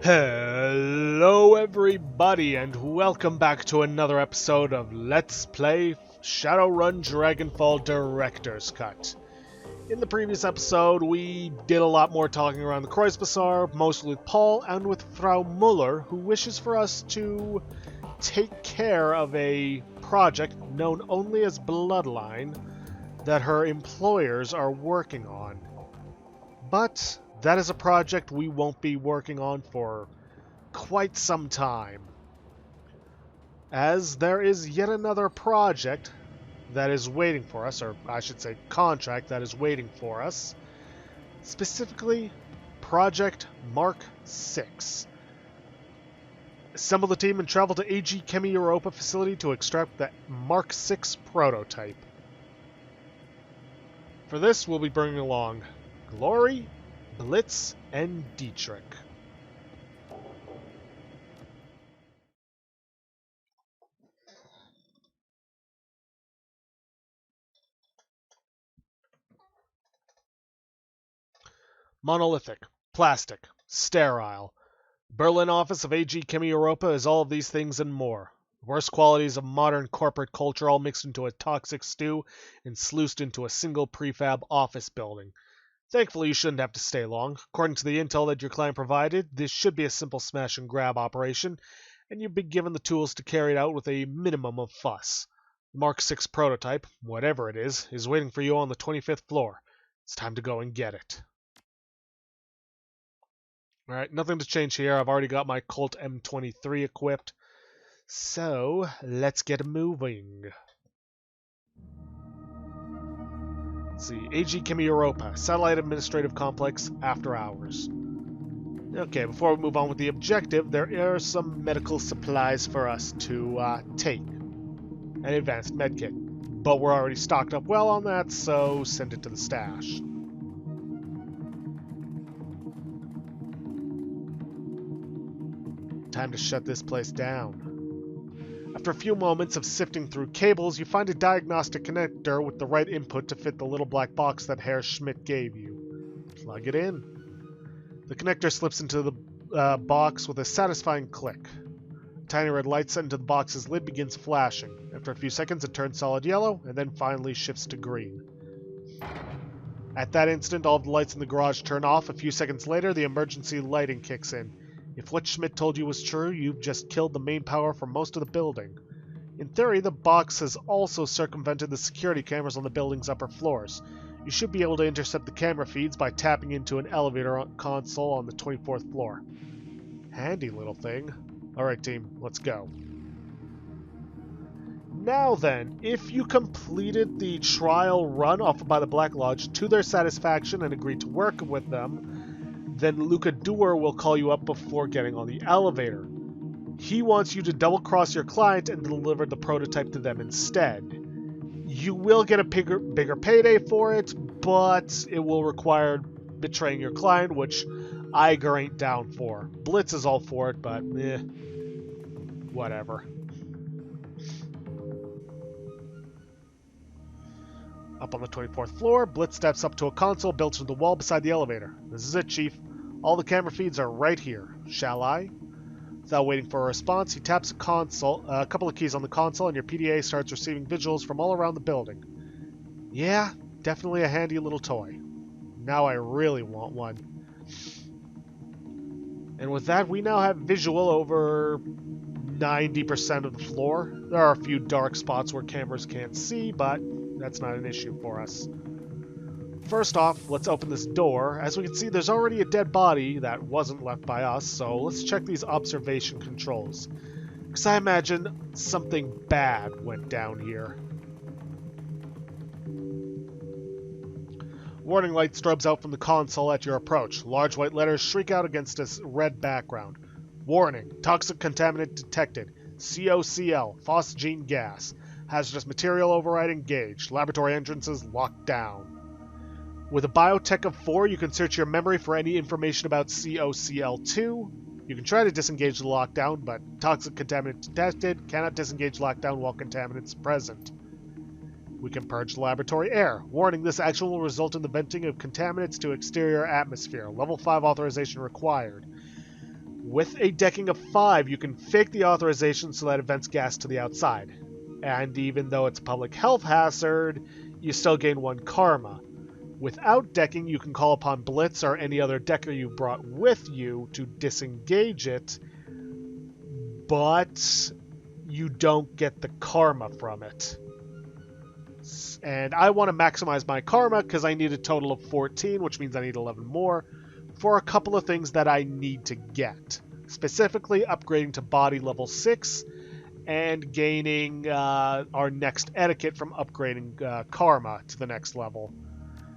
Hello everybody and welcome back to another episode of Let's Play Shadowrun Dragonfall Director's Cut. In the previous episode, we did a lot more talking around the Kreuzbazaar, mostly with Paul and with Frau Muller, who wishes for us to take care of a project known only as Bloodline that her employers are working on. But that is a project we won't be working on for quite some time, as there is yet another project that is waiting for us, or I should say contract that is waiting for us, specifically Project Mark 6. Assemble the team and travel to AG Chemi Europa facility to extract the Mark 6 prototype. For this, we'll be bringing along Glory, Blitz, and Dietrich. Monolithic, plastic, sterile. Berlin office of AG Chemi Europa is all of these things and more. The worst qualities of modern corporate culture all mixed into a toxic stew and sluiced into a single prefab office building. Thankfully, you shouldn't have to stay long. According to the intel that your client provided, this should be a simple smash and grab operation, and you've been given the tools to carry it out with a minimum of fuss. The Mark 6 prototype, whatever it is waiting for you on the 25th floor. It's time to go and get it. Alright, nothing to change here. I've already got my Colt M23 equipped. So, let's get moving. Let's see, AG Chemi Europa, Satellite Administrative Complex, after hours. Okay, before we move on with the objective, there are some medical supplies for us to take. An advanced medkit. But we're already stocked up well on that, so send it to the stash. Time to shut this place down. After a few moments of sifting through cables, you find a diagnostic connector with the right input to fit the little black box that Herr Schmidt gave you. Plug it in. The connector slips into the box with a satisfying click. A tiny red light set into the box's lid begins flashing. After a few seconds, it turns solid yellow, and then finally shifts to green. At that instant, all of the lights in the garage turn off. A few seconds later, the emergency lighting kicks in. If what Schmidt told you was true, you've just killed the main power for most of the building. In theory, the box has also circumvented the security cameras on the building's upper floors. You should be able to intercept the camera feeds by tapping into an elevator console on the 24th floor. Handy little thing. Alright team, let's go. Now then, if you completed the trial run offered by the Black Lodge to their satisfaction and agreed to work with them, then Luca Dewar will call you up before getting on the elevator. He wants you to double-cross your client and deliver the prototype to them instead. You will get a bigger payday for it, but it will require betraying your client, which Iger ain't down for. Blitz is all for it, but whatever. Up on the 24th floor, Blitz steps up to a console built into the wall beside the elevator. This is it, Chief. All the camera feeds are right here. Shall I? Without waiting for a response, he taps a couple of keys on the console, and your PDA starts receiving visuals from all around the building. Yeah, definitely a handy little toy. Now I really want one. And with that, we now have visual over 90% of the floor. There are a few dark spots where cameras can't see, but that's not an issue for us. First off, let's open this door. As we can see, there's already a dead body that wasn't left by us, so let's check these observation controls. Because I imagine something bad went down here. Warning light strobes out from the console at your approach. Large white letters shriek out against a red background. Warning, toxic contaminant detected. COCL, phosgene gas. Hazardous material override engaged. Laboratory entrances locked down. With a biotech of 4, you can search your memory for any information about COCL2. You can try to disengage the lockdown, but toxic contaminant detected, cannot disengage lockdown while contaminants present. We can purge the laboratory air. Warning, this action will result in the venting of contaminants to exterior atmosphere. Level 5 authorization required. With a decking of 5, you can fake the authorization so that it vents gas to the outside. And even though it's a public health hazard, you still gain 1 karma. Without decking, you can call upon Blitz or any other decker you brought with you to disengage it, but you don't get the karma from it. And I want to maximize my karma because I need a total of 14, which means I need 11 more, for a couple of things that I need to get. Specifically, upgrading to body level 6 and gaining our next etiquette from upgrading karma to the next level.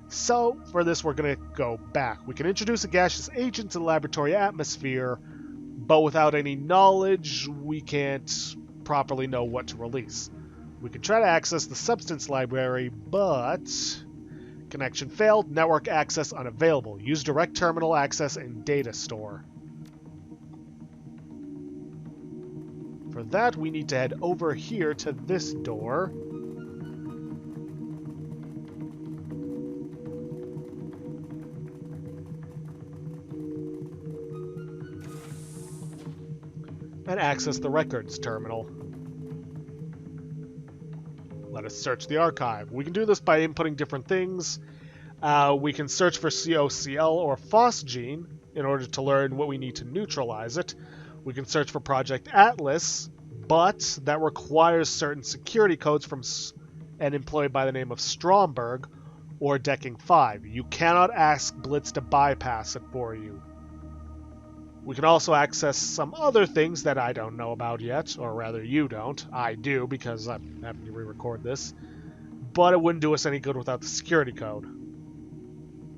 So, for this, we're going to go back. We can introduce a gaseous agent to the laboratory atmosphere, but without any knowledge, we can't properly know what to release. We can try to access the substance library, but connection failed, network access unavailable. Use direct terminal access in data store. For that, we need to head over here to this door. And access the records terminal. Let us search the archive. We can do this by inputting different things. We can search for COCL or phosgene in order to learn what we need to neutralize it. We can search for Project Atlas, but that requires certain security codes from an employee by the name of Stromberg or Decking 5. You cannot ask Blitz to bypass it for you. We can also access some other things that I don't know about yet, or rather you don't. I do, because I'm having to re-record this. But it wouldn't do us any good without the security code.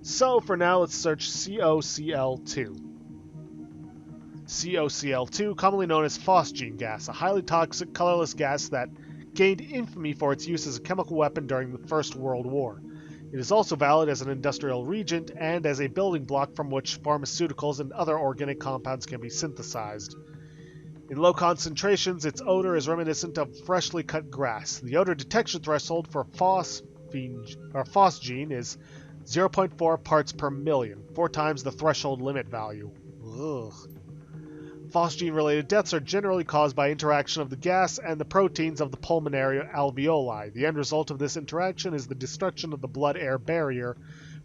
So, for now, let's search COCL2. COCL2, commonly known as phosgene gas, a highly toxic, colorless gas that gained infamy for its use as a chemical weapon during the First World War. It is also valid as an industrial reagent and as a building block from which pharmaceuticals and other organic compounds can be synthesized. In low concentrations, its odor is reminiscent of freshly cut grass. The odor detection threshold for phosgene is 0.4 parts per million, 4 times the threshold limit value. Ugh. Phosgene-related deaths are generally caused by interaction of the gas and the proteins of the pulmonary alveoli. The end result of this interaction is the destruction of the blood-air barrier,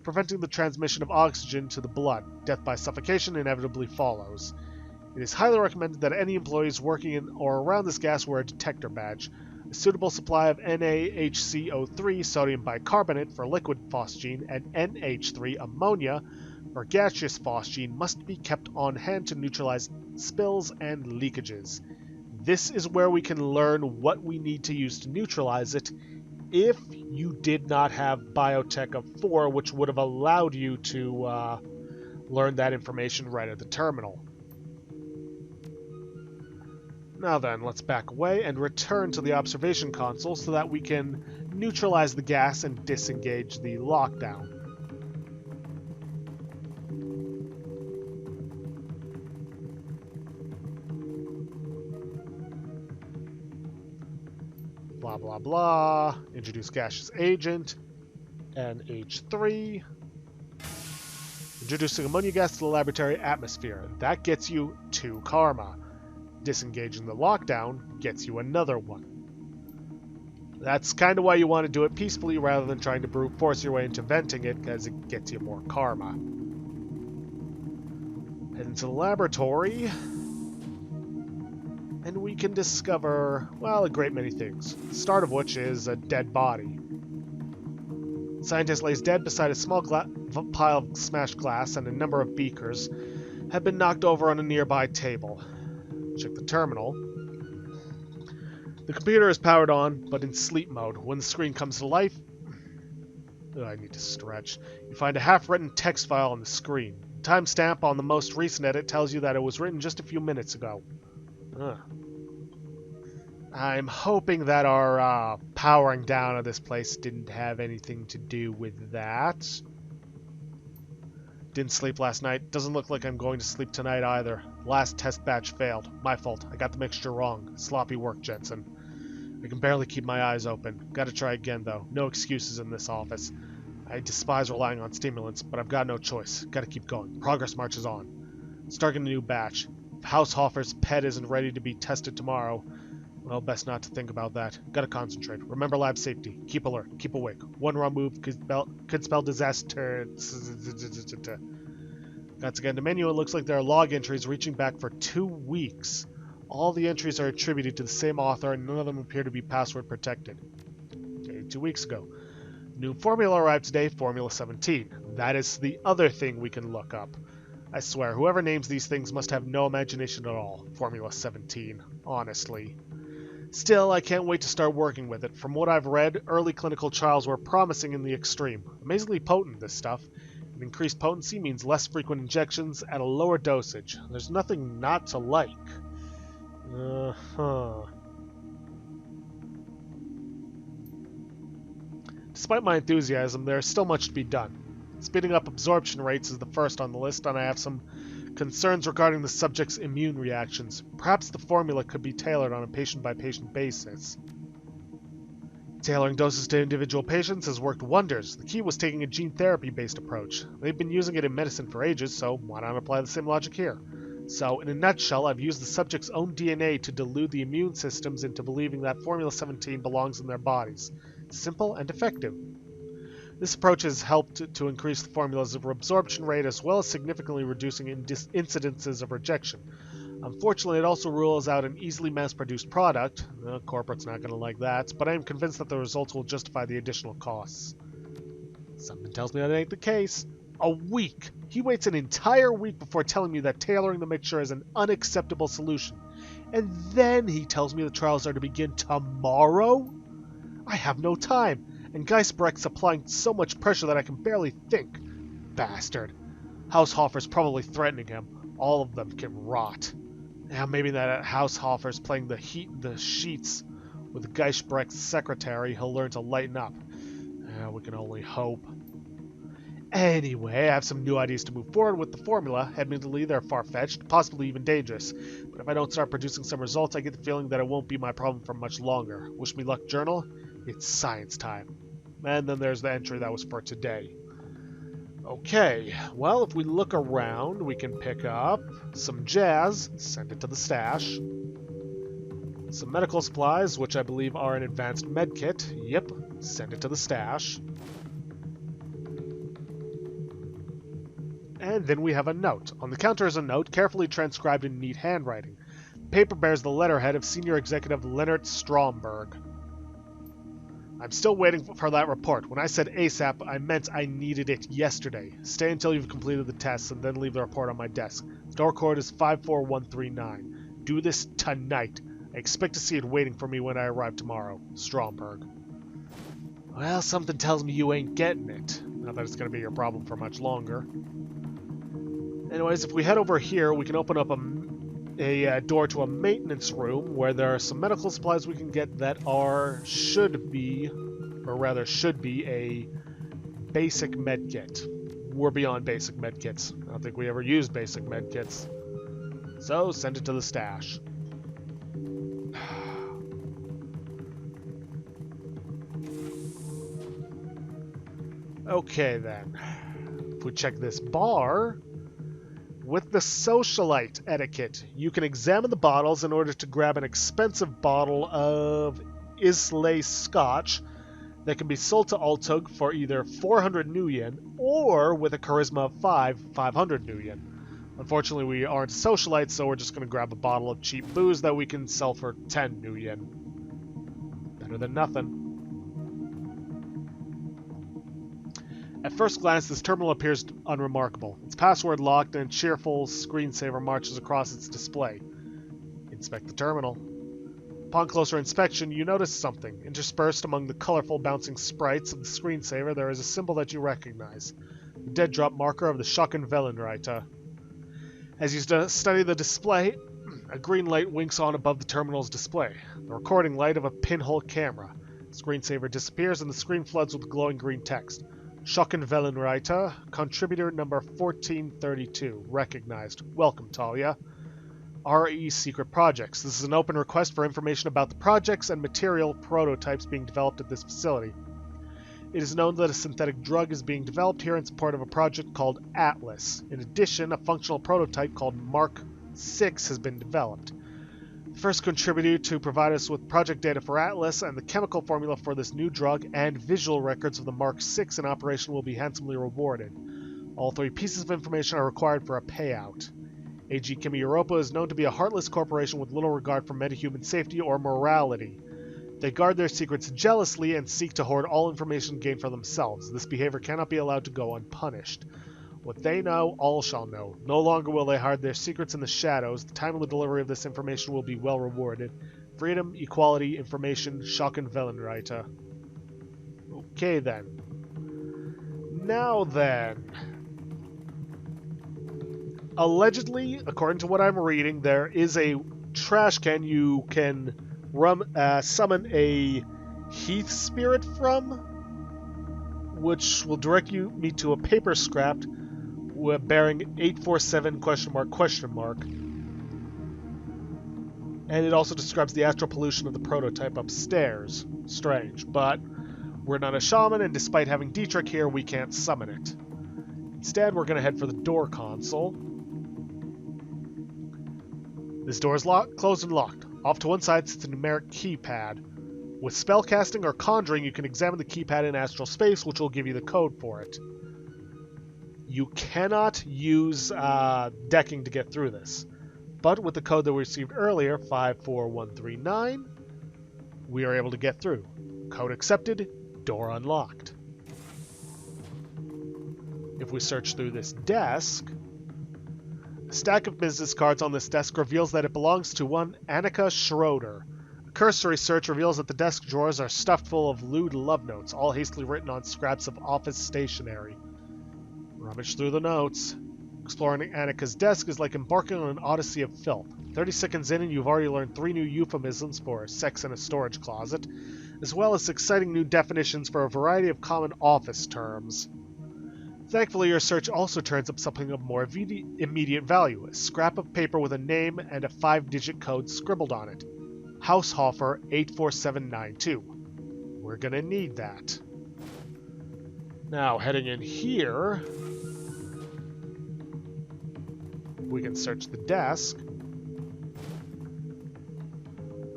preventing the transmission of oxygen to the blood. Death by suffocation inevitably follows. It is highly recommended that any employees working in or around this gas wear a detector badge. A suitable supply of NaHCO3, sodium bicarbonate, for liquid phosgene, and NH3, ammonia, or gaseous phosgene, must be kept on hand to neutralize spills and leakages. This is where we can learn what we need to use to neutralize it if you did not have Biotech of 4, which would have allowed you to learn that information right at the terminal. Now then, let's back away and return to the observation console so that we can neutralize the gas and disengage the lockdown. Blah, blah, blah. Introduce gaseous agent. NH3. Introducing ammonia gas to the laboratory atmosphere. That gets you 2 karma. Disengaging the lockdown gets you another 1. That's kind of why you want to do it peacefully rather than trying to brute force your way into venting it, because it gets you more karma. Head into the laboratory. And we can discover, well, a great many things. The start of which is a dead body. The scientist lays dead beside a small pile of smashed glass, and a number of beakers have been knocked over on a nearby table. Check the terminal. The computer is powered on, but in sleep mode. When the screen comes to life... I need to stretch. You find a half-written text file on the screen. The timestamp on the most recent edit tells you that it was written just a few minutes ago. I'm hoping that our powering down of this place didn't have anything to do with that. Didn't sleep last night. Doesn't look like I'm going to sleep tonight either. Last test batch failed. My fault. I got the mixture wrong. Sloppy work, Jensen. I can barely keep my eyes open. Gotta try again, though. No excuses in this office. I despise relying on stimulants, but I've got no choice. Gotta keep going. Progress marches on. Starting a new batch. If Haushofer's pet isn't ready to be tested tomorrow, well, best not to think about that. Gotta concentrate. Remember lab safety. Keep alert. Keep awake. One wrong move could spell disaster. Once again, the menu, it looks like there are log entries reaching back for 2 weeks. All the entries are attributed to the same author, and none of them appear to be password protected. Okay, 2 weeks ago. New formula arrived today, Formula 17. That is the other thing we can look up. I swear, whoever names these things must have no imagination at all. Formula 17, honestly. Still, I can't wait to start working with it. From what I've read, early clinical trials were promising in the extreme. Amazingly potent, this stuff. And increased potency means less frequent injections at a lower dosage. There's nothing not to like. Despite my enthusiasm, there is still much to be done. Speeding up absorption rates is the first on the list, and I have some concerns regarding the subject's immune reactions. Perhaps the formula could be tailored on a patient-by-patient basis. Tailoring doses to individual patients has worked wonders. The key was taking a gene therapy-based approach. They've been using it in medicine for ages, so why not apply the same logic here? So, in a nutshell, I've used the subject's own DNA to delude the immune systems into believing that Formula 17 belongs in their bodies. Simple and effective. This approach has helped to increase the formula's absorption rate as well as significantly reducing incidences of rejection. Unfortunately, it also rules out an easily mass-produced product. Corporate's not going to like that, but I am convinced that the results will justify the additional costs. Something tells me that ain't the case. A week! He waits an entire week before telling me that tailoring the mixture is an unacceptable solution. And then he tells me the trials are to begin tomorrow? I have no time. And Geisbrecht's applying so much pressure that I can barely think. Bastard. Haushofer's probably threatening him. All of them can rot. Now maybe that Haushofer's playing the sheets with Geisbrecht's secretary, he'll learn to lighten up. We can only hope. Anyway, I have some new ideas to move forward with the formula. Admittedly, they're far-fetched, possibly even dangerous. But if I don't start producing some results, I get the feeling that it won't be my problem for much longer. Wish me luck, Journal. It's science time. And then there's the entry that was for today. Okay, well, if we look around, we can pick up some jazz, send it to the stash. Some medical supplies, which I believe are an advanced med kit. Yep, send it to the stash. And then we have a note. On the counter is a note, carefully transcribed in neat handwriting. The paper bears the letterhead of Senior Executive Leonard Stromberg. I'm still waiting for that report. When I said ASAP, I meant I needed it yesterday. Stay until you've completed the tests and then leave the report on my desk. The door code is 54139. Do this tonight. I expect to see it waiting for me when I arrive tomorrow. Stromberg. Well, something tells me you ain't getting it. Not that it's going to be your problem for much longer. Anyways, if we head over here, we can open up a door to a maintenance room where there are some medical supplies we can get that should be a basic med kit. We're beyond basic med kits. I don't think we ever used basic med kits. So, send it to the stash. Okay then. If we check this bar, with the socialite etiquette, you can examine the bottles in order to grab an expensive bottle of Islay Scotch that can be sold to Altug for either 400 new yen or with a charisma of 500 new yen. Unfortunately, we aren't socialites, so we're just going to grab a bottle of cheap booze that we can sell for 10 new yen. Better than nothing. At first glance, this terminal appears unremarkable. It's password locked and a cheerful screensaver marches across its display. Inspect the terminal. Upon closer inspection, you notice something. Interspersed among the colorful bouncing sprites of the screensaver, there is a symbol that you recognize. The dead drop marker of the Schockenwellenreiter. As you study the display, a green light winks on above the terminal's display. The recording light of a pinhole camera. The screensaver disappears and the screen floods with glowing green text. Schockenwellenreiter, contributor number 1432, recognized. Welcome, Talia. RE Secret Projects. This is an open request for information about the projects and material prototypes being developed at this facility. It is known that a synthetic drug is being developed here in support of a project called Atlas. In addition, a functional prototype called Mark 6 has been developed. The first contributor to provide us with project data for Atlas and the chemical formula for this new drug and visual records of the Mark 6 in operation will be handsomely rewarded. All 3 pieces of information are required for a payout. AG Chemi Europa is known to be a heartless corporation with little regard for metahuman safety or morality. They guard their secrets jealously and seek to hoard all information gained for themselves. This behavior cannot be allowed to go unpunished. What they know, all shall know. No longer will they hide their secrets in the shadows. The timely delivery of this information will be well rewarded. Freedom, equality, information, Schocken Wellenreiter. Okay then. Now then. Allegedly, according to what I'm reading, there is a trash can you can summon a Heath spirit from, which will direct me to a paper scrap bearing 847 ? And it also describes the astral pollution of the prototype upstairs. Strange, but we're not a shaman, and despite having Dietrich here, we can't summon it. Instead, we're going to head for the door console. This door is closed and locked. Off to one side sits a numeric keypad. With spellcasting or conjuring, you can examine the keypad in astral space, which will give you the code for it. You cannot use decking to get through this. But with the code that we received earlier, 54139, we are able to get through. Code accepted, door unlocked. If we search through this desk, a stack of business cards on this desk reveals that it belongs to one Annika Schroeder. A cursory search reveals that the desk drawers are stuffed full of lewd love notes, all hastily written on scraps of office stationery. Rummage through the notes. Exploring Annika's desk is like embarking on an odyssey of filth. 30 seconds in and you've already learned 3 new euphemisms for sex in a storage closet, as well as exciting new definitions for a variety of common office terms. Thankfully, your search also turns up something of more immediate value, a scrap of paper with a name and a 5-digit code scribbled on it. Haushofer 84792. We're gonna need that. Now, heading in here, we can search the desk.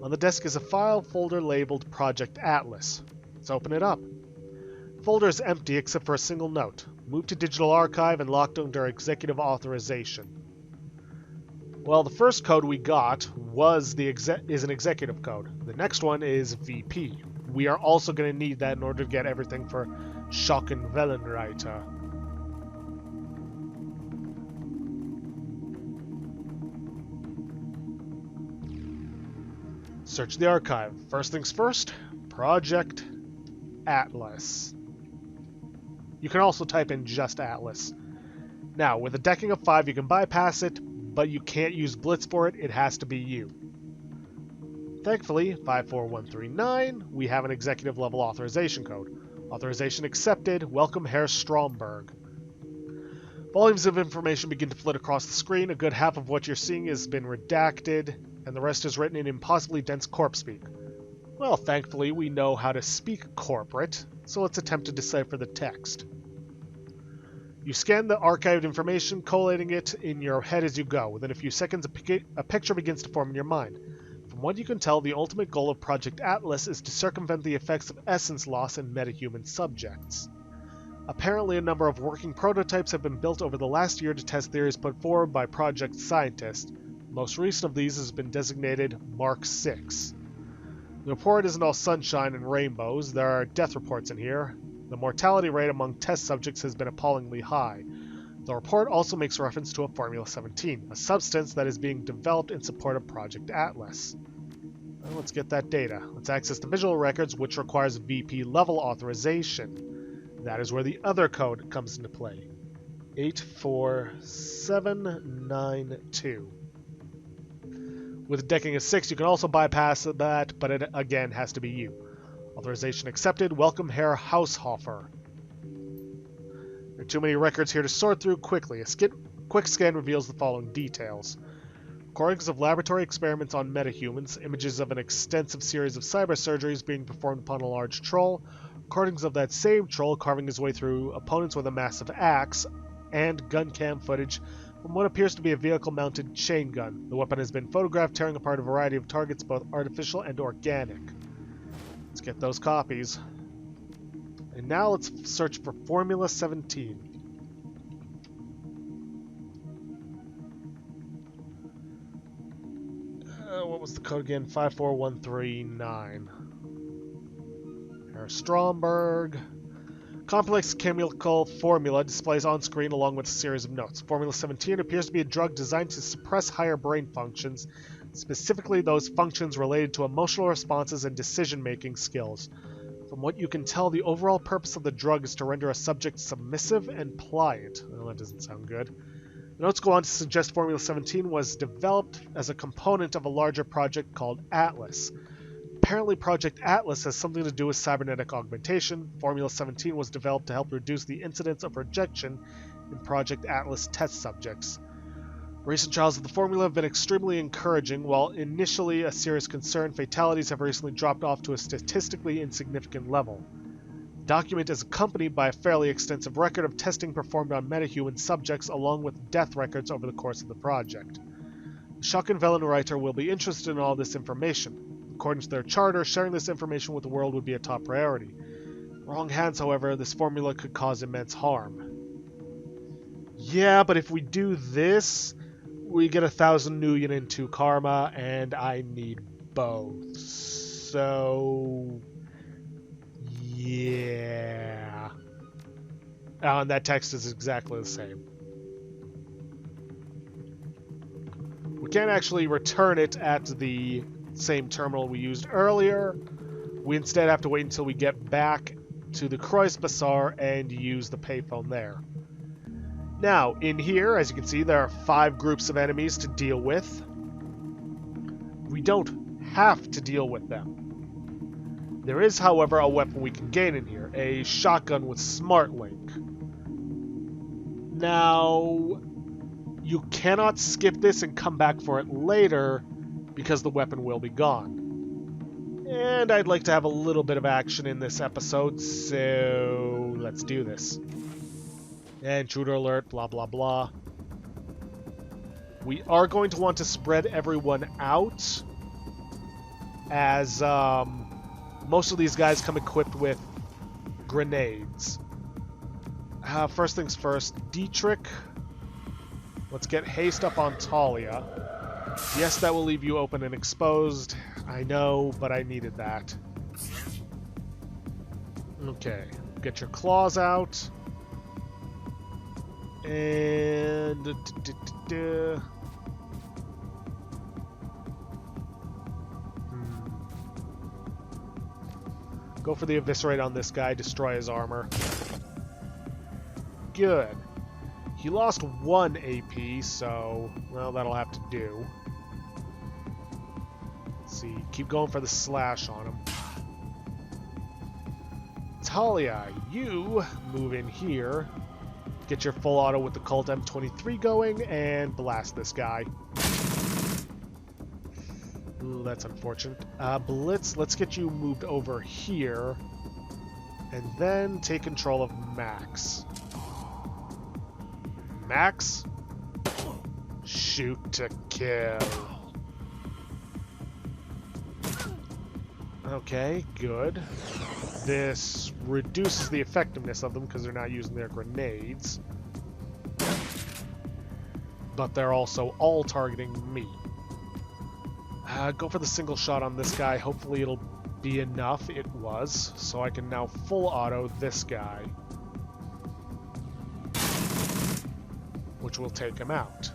On the desk is a file folder labeled Project Atlas. Let's open it up. The folder is empty except for a single note. Moved to Digital Archive and locked under Executive Authorization. Well, the first code we got is an executive code. The next one is VP. We are also going to need that in order to get everything for Schocken Wellenreiter. Search the archive. First things first, Project Atlas. You can also type in just Atlas. Now, with a decking of 5, you can bypass it, but you can't use Blitz for it. It has to be you. Thankfully, 54139, we have an executive level authorization code. Authorization accepted. Welcome, Herr Stromberg. Volumes of information begin to flit across the screen. A good half of what you're seeing has been redacted, and the rest is written in impossibly dense corp speak. Well, thankfully, we know how to speak corporate, so let's attempt to decipher the text. You scan the archived information, collating it in your head as you go. Within a few seconds, a picture begins to form in your mind. From what you can tell, the ultimate goal of Project Atlas is to circumvent the effects of essence loss in metahuman subjects. Apparently, a number of working prototypes have been built over the last year to test theories put forward by project scientists. The most recent of these has been designated Mark 6. The report isn't all sunshine and rainbows. There are death reports in here. The mortality rate among test subjects has been appallingly high. The report also makes reference to a Formula 17, a substance that is being developed in support of Project Atlas. Well, let's get that data. Let's access the visual records, which requires VP level authorization. That is where the other code comes into play. 84792. With a decking of 6, you can also bypass that, but it again has to be you. Authorization accepted. Welcome, Herr Haushofer. There are too many records here to sort through quickly. A quick scan reveals the following details. Recordings of laboratory experiments on metahumans, images of an extensive series of cyber surgeries being performed upon a large troll, recordings of that same troll carving his way through opponents with a massive axe, and gun cam footage from what appears to be a vehicle-mounted chain gun. The weapon has been photographed tearing apart a variety of targets, both artificial and organic. Let's get those copies. And now let's search for Formula 17. What was the code again? 54139. Herr Stromberg. Complex chemical formula displays on screen along with a series of notes. Formula 17 appears to be a drug designed to suppress higher brain functions, specifically those functions related to emotional responses and decision-making skills. From what you can tell, the overall purpose of the drug is to render a subject submissive and pliant. Well, that doesn't sound good. The notes go on to suggest Formula 17 was developed as a component of a larger project called Atlas. Apparently, Project Atlas has something to do with cybernetic augmentation. Formula 17 was developed to help reduce the incidence of rejection in Project Atlas test subjects. Recent trials of the formula have been extremely encouraging. While initially a serious concern, fatalities have recently dropped off to a statistically insignificant level. The document is accompanied by a fairly extensive record of testing performed on metahuman subjects, along with death records over the course of the project. The Schockenwellenreiter will be interested in all this information. According to their charter, sharing this information with the world would be a top priority. In wrong hands, however, this formula could cause immense harm. Yeah, but if we do this, we get 1,000 nuyen into karma, and I need both. So, yeah. Oh, and that text is exactly the same. We can't actually return it at the same terminal we used earlier. We instead have to wait until we get back to the Kreuzbazaar and use the payphone there. Now, in here, as you can see, there are 5 groups of enemies to deal with. We don't have to deal with them. There is, however, a weapon we can gain in here, a shotgun with Smart Link. Now, you cannot skip this and come back for it later, because the weapon will be gone. And I'd like to have a little bit of action in this episode, so let's do this. Intruder alert, blah blah blah. We are going to want to spread everyone out, as most of these guys come equipped with grenades. First things first, Dietrich. Let's get haste up on Talia. Yes, that will leave you open and exposed. I know, but I needed that. Okay, get your claws out. And... Go for the eviscerate on this guy, destroy his armor. Good. He lost 1 AP, so, well, that'll have to do. Let's see, keep going for the slash on him. Talia, you move in here. Get your full auto with the Colt M23 going, and blast this guy. Ooh, that's unfortunate. Blitz, let's get you moved over here. And then take control of Max. Max, shoot to kill. Okay, good. This reduces the effectiveness of them because they're not using their grenades. But they're also all targeting me. Go for the single shot on this guy. Hopefully it'll be enough. It was. So I can now full auto this guy, which will take him out.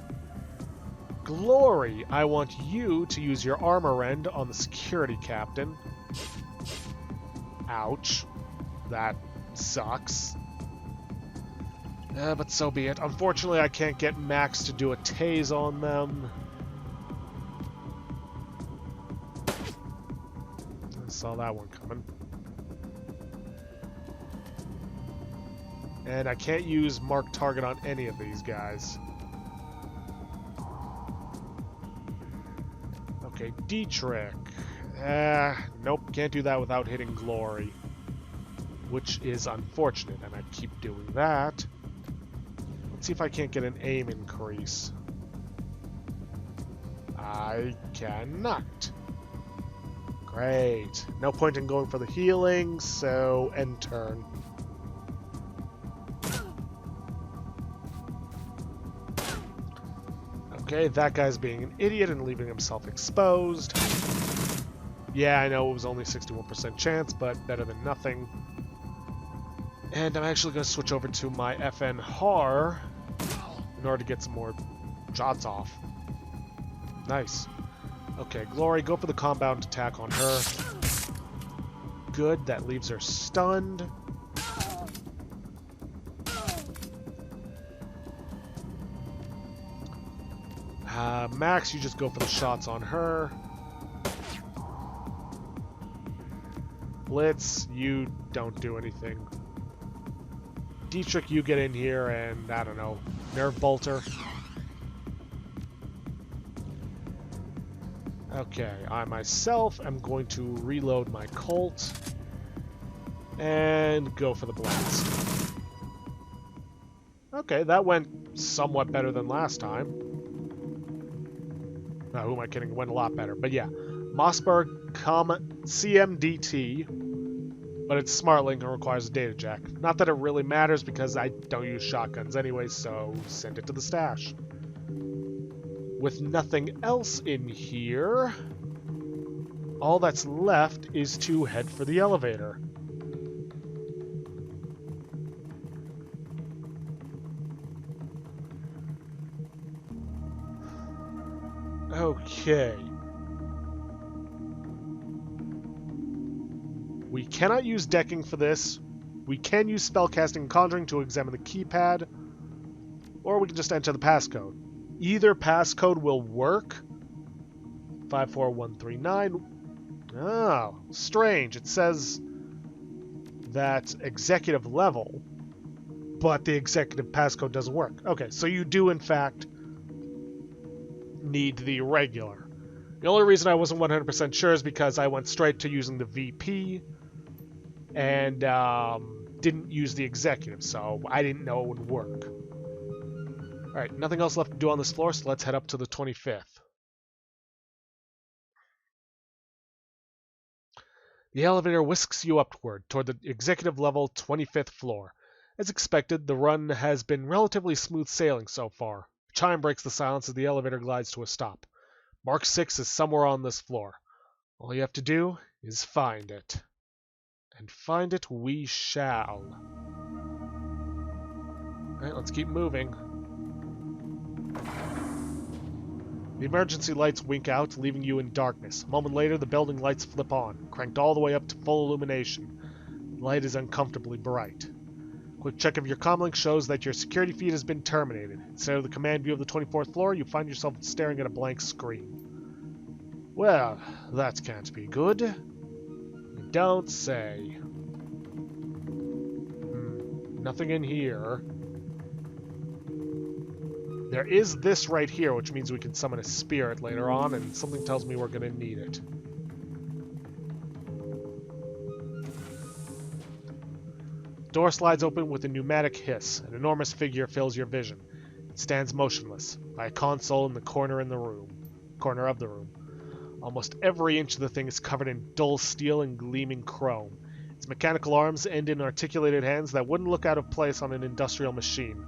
Glory, I want you to use your armor end on the security captain. Ouch. That sucks. But so be it. Unfortunately, I can't get Max to do a tase on them. I saw that one coming. And I can't use mark target on any of these guys. Okay, Dietrich. Nope, can't do that without hitting Glory. Which is unfortunate, and I keep doing that. Let's see if I can't get an aim increase. I cannot. Great. No point in going for the healing, so end turn. Okay, that guy's being an idiot and leaving himself exposed. Yeah, I know it was only 61% chance, but better than nothing. And I'm actually going to switch over to my FN Har in order to get some more shots off. Nice. Okay, Glory, go for the compound attack on her. Good, that leaves her stunned. Max, you just go for the shots on her. Blitz, you don't do anything. Dietrich, you get in here and, I don't know, Nerve Bolter. Okay, I myself am going to reload my Colt and go for the blast. Okay, that went somewhat better than last time. Now, who am I kidding? It went a lot better. But yeah, Mossberg, CMDT, but it's smart link and requires a data jack. Not that it really matters because I don't use shotguns anyway, so send it to the stash. With nothing else in here, all that's left is to head for the elevator. Okay. We cannot use decking for this. We can use spellcasting and conjuring to examine the keypad, or we can just enter the passcode. Either passcode will work. 54139. Oh, strange. It says that executive level, but the executive passcode doesn't work. Okay, so you do, in fact, need the regular. The only reason I wasn't 100% sure is because I went straight to using the VP and didn't use the executive, so I didn't know it would work. Alright, nothing else left to do on this floor, so let's head up to the 25th. The elevator whisks you upward toward the executive level 25th floor. As expected, the run has been relatively smooth sailing so far. A chime breaks the silence as the elevator glides to a stop. Mark 6 is somewhere on this floor. All you have to do is find it. And find it we shall. Alright, let's keep moving. The emergency lights wink out, leaving you in darkness. A moment later, the building lights flip on, cranked all the way up to full illumination. The light is uncomfortably bright. Quick check of your comlink shows that your security feed has been terminated. Instead of the command view of the 24th floor, you find yourself staring at a blank screen. Well, that can't be good. You don't say. Nothing in here. There is this right here, which means we can summon a spirit later on, and something tells me we're going to need it. Door slides open with a pneumatic hiss. An enormous figure fills your vision. It stands motionless by a console in the corner of the room. Almost every inch of the thing is covered in dull steel and gleaming chrome. Its mechanical arms end in articulated hands that wouldn't look out of place on an industrial machine.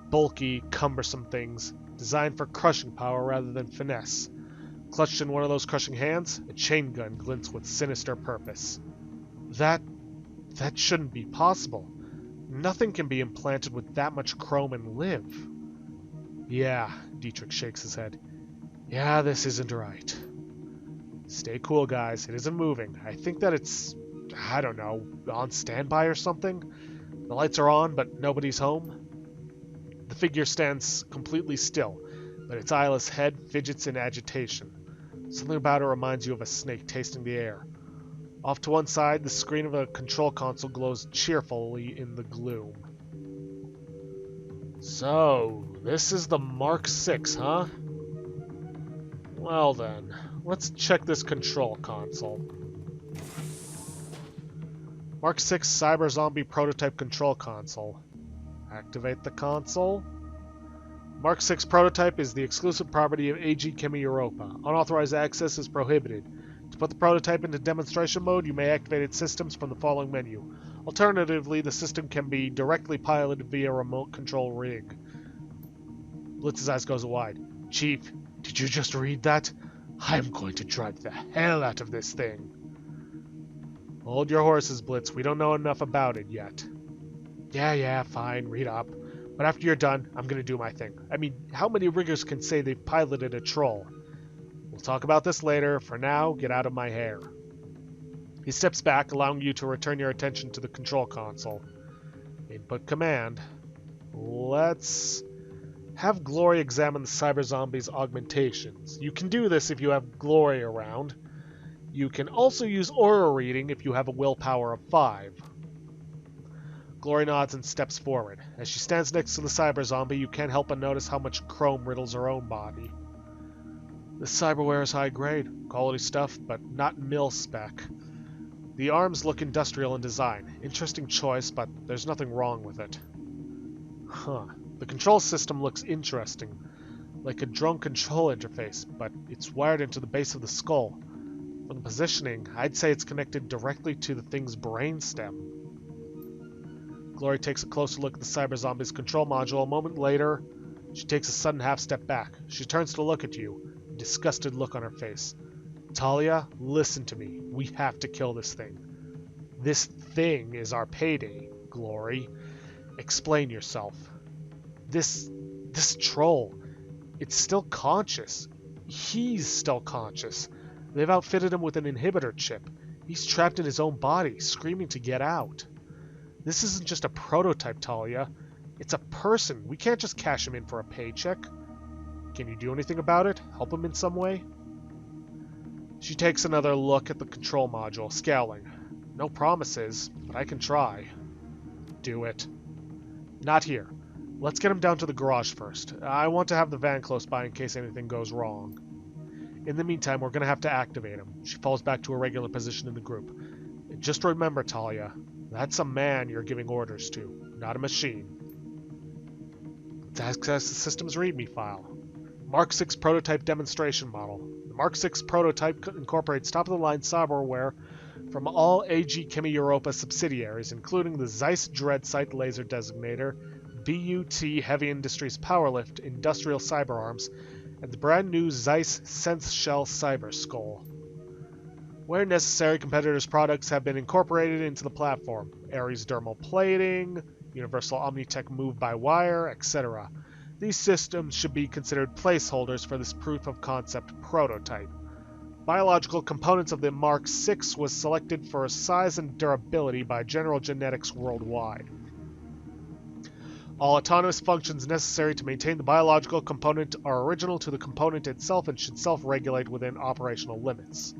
Bulky, cumbersome things, designed for crushing power rather than finesse. Clutched in one of those crushing hands, a chain gun glints with sinister purpose. That shouldn't be possible. Nothing can be implanted with that much chrome and live. Yeah, Dietrich shakes his head. Yeah, this isn't right. Stay cool, guys. It isn't moving. I think that it's, I don't know, on standby or something. The lights are on, but nobody's home. The figure stands completely still, but its eyeless head fidgets in agitation. Something about it reminds you of a snake tasting the air. Off to one side, the screen of a control console glows cheerfully in the gloom. So, this is the Mark 6, huh? Well then, let's check this control console. Mark 6 Cyber Zombie Prototype Control Console. Activate the console. Mark 6 prototype is the exclusive property of AG Chemi Europa. Unauthorized access is prohibited. To put the prototype into demonstration mode, you may activate its systems from the following menu. Alternatively, the system can be directly piloted via remote control rig. Blitz's eyes goes wide. Chief, did you just read that? I'm going to drive the hell out of this thing. Hold your horses, Blitz. We don't know enough about it yet. Yeah, fine. Read up. But after you're done, I'm going to do my thing. I mean, how many riggers can say they've piloted a troll? We'll talk about this later. For now, get out of my hair. He steps back, allowing you to return your attention to the control console. Input command. Let's have Glory examine the cyber zombie's augmentations. You can do this if you have Glory around. You can also use aura reading if you have a willpower of 5. Glory nods and steps forward. As she stands next to the cyber zombie, you can't help but notice how much chrome riddles her own body. This cyberware is high grade, quality stuff, but not mil-spec. The arms look industrial in design. Interesting choice, but there's nothing wrong with it. Huh. The control system looks interesting, like a drone control interface, but it's wired into the base of the skull. From the positioning, I'd say it's connected directly to the thing's brainstem. Glory takes a closer look at the cyber zombie's control module. A moment later, she takes a sudden half step back. She turns to look at you, a disgusted look on her face. Talia, listen to me. We have to kill this thing. This thing is our payday, Glory. Explain yourself. This troll, it's still conscious. He's still conscious. They've outfitted him with an inhibitor chip. He's trapped in his own body, screaming to get out. This isn't just a prototype, Talia. It's a person. We can't just cash him in for a paycheck. Can you do anything about it? Help him in some way? She takes another look at the control module, scowling. No promises, but I can try. Do it. Not here. Let's get him down to the garage first. I want to have the van close by in case anything goes wrong. In the meantime, we're going to have to activate him. She falls back to her regular position in the group. And just remember, Talia, that's a man you're giving orders to, not a machine. Let's access the system's README file. Mark 6 prototype demonstration model. The Mark 6 prototype incorporates top-of-the-line cyberware from all AG Chemi Europa subsidiaries, including the Zeiss Dreadsight laser designator, BUT Heavy Industries Powerlift industrial cyberarms, and the brand new Zeiss Sense Shell Cyber Skull. Where necessary, competitors' products have been incorporated into the platform. Ares dermal plating, Universal Omnitech move-by-wire, etc. These systems should be considered placeholders for this proof-of-concept prototype. Biological components of the Mark 6 was selected for size and durability by General Genetics worldwide. All autonomous functions necessary to maintain the biological component are original to the component itself and should self-regulate within operational limits.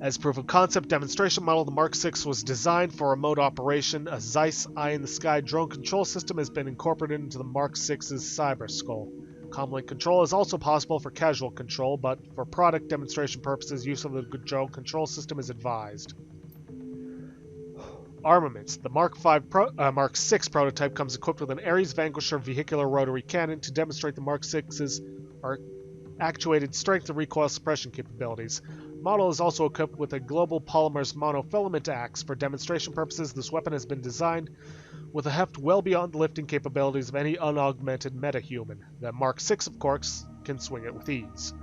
As proof-of-concept demonstration model, the Mark 6 was designed for remote operation. A Zeiss eye-in-the-sky drone control system has been incorporated into the Mark 6's cyber skull. Comlink control is also possible for casual control, but for product demonstration purposes, use of the drone control system is advised. Armaments. The Mark 6 prototype comes equipped with an Ares Vanquisher vehicular rotary cannon to demonstrate the Mark 6's actuated strength and recoil suppression capabilities. The model is also equipped with a Global Polymers monofilament axe. For demonstration purposes, this weapon has been designed with a heft well beyond the lifting capabilities of any unaugmented metahuman. The Mark 6, of course, can swing it with ease.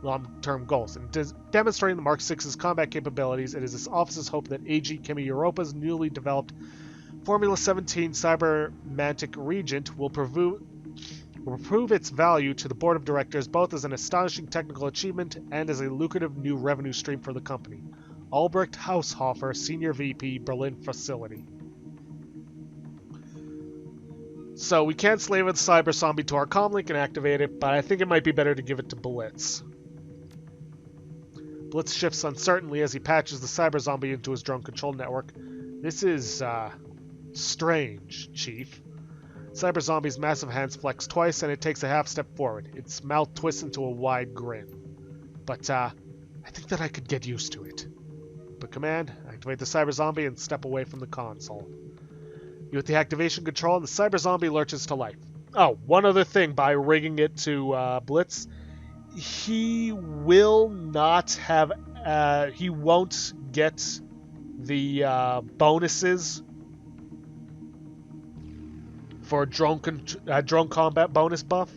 Long-term goals. In demonstrating the Mark 6's combat capabilities, it is this office's hope that AG Chemi Europa's newly developed Formula 17 Cybermantic Regent will prove its value to the board of directors both as an astonishing technical achievement and as a lucrative new revenue stream for the company. Albrecht Haushofer, Senior VP, Berlin Facility. So we can't slave the cyber zombie to our comlink and activate it, but I think it might be better to give it to Blitz. Blitz shifts uncertainly as he patches the cyber zombie into his drone control network. This is, strange, Chief. Cyber zombie's massive hands flex twice and it takes a half step forward. Its mouth twists into a wide grin. But, I think that I could get used to it. But command, activate the cyber zombie and step away from the console. You hit the activation control and the cyber zombie lurches to life. Oh, one other thing, by rigging it to Blitz, he will not have, he won't get the bonuses for drone combat bonus buff,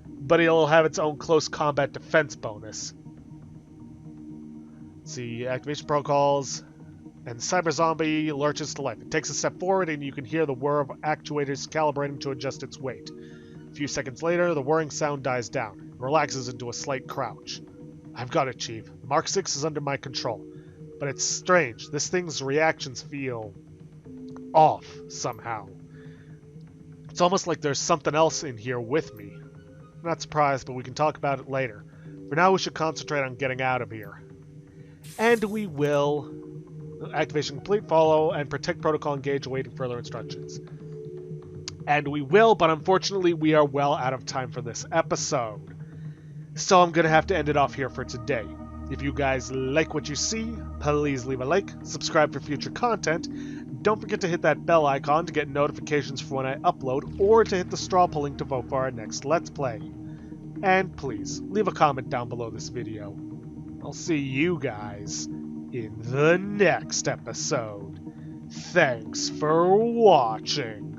but it'll have its own close combat defense bonus. Let's see, activation protocols, and Cyber Zombie lurches to life. It takes a step forward, and you can hear the whir of actuators calibrating to adjust its weight. A few seconds later, the whirring sound dies down. It relaxes into a slight crouch. I've got it, Chief. Mark 6 is under my control. But it's strange. This thing's reactions feel off somehow. It's almost like there's something else in here with me. I'm not surprised, but we can talk about it later. For now, we should concentrate on getting out of here. And we will. Activation complete, follow, and protect protocol engage, awaiting further instructions. And we will, but unfortunately we are well out of time for this episode. So I'm going to have to end it off here for today. If you guys like what you see, please leave a like, subscribe for future content. Don't forget to hit that bell icon to get notifications for when I upload, or to hit the straw polling to vote for our next Let's Play. And please, leave a comment down below this video. I'll see you guys in the next episode. Thanks for watching.